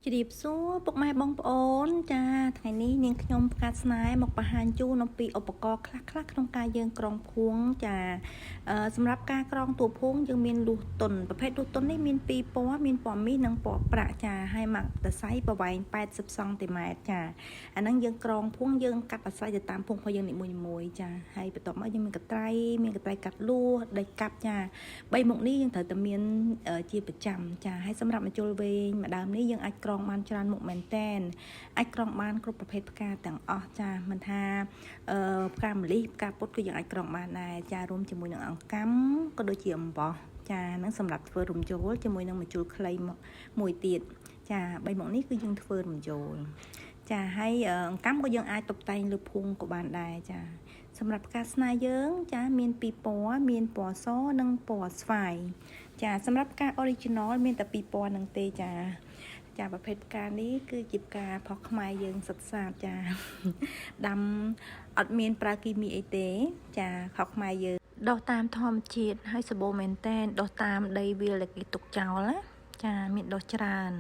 ជម្រាបសួរពុកម៉ែបងប្អូនចាថ្ងៃនេះនាងខ្ញុំផ្កាស្នេហ៍មកបង្ហាញជូនអំពីឧបករណ៍ខ្លះៗក្នុងការយើងក្រងភួងចាសម្រាប់ការក្រងតួភួងយើងមានលួសតុនប្រភេទលួសតុននេះមានពីរពណ៌មានពណ៌មាសនិងពណ៌ប្រាក់ចាហើយមកតសៃប្រវែង80សង់ទីម៉ែត្រចាអាហ្នឹងយើងក្រងភួងយើងកាត់អាស្រ័យទៅតាមភួងរបស់យើងនីមួយៗចាហើយបន្ទាប់មកយើងមានកត្រៃកាត់លួសដេកកាប់ចា3មុខនេះយើងត្រូវតែមានជាប្រចាំចាហើយសម្រាប់មជុលវែងម្ដងនេះយើងអាចក្រងបានច្រើនមុខមែនតែនអាចក្រងបានគ្រប់ប្រភេទផ្កាទាំងអស់ចាមិនថាផ្កាម្លិះផ្កាពុតគឺយើងអាចក្រងបានដែរចារួមជាមួយនឹងអង្កាំក៏ដូចជាអំបោះចានឹងសម្រាប់ធ្វើរំយោលជាមួយនឹងមជុលខ្លីមួយទៀតចា3មុខនេះគឺយើងធ្វើរំយោលចាហើយអង្កាំក៏យើងអាចតុបតែងលើភួងក៏បានដែរចាសម្រាប់ផ្កាស្នេហ៍យើងចាមានពីរពណ៌មានពណ៌សនិងពណ៌ស្វាយចាសម្រាប់ផ្កា original មានតែពីរពណ៌នឹងទេចាប្រភេទផ្កានេះគឺជាផ្កាផុសខ្មែរយើងសិតសាបចាដាំអត់មានប្រើគីមីអីទេចាផុសខ្មែរយើងដុះតាមធម្មជាតិហើយសម្បូរមែនតែនដុះតាមដីវាលដែលគេទុកចោលណាចាមានដុះច្រើន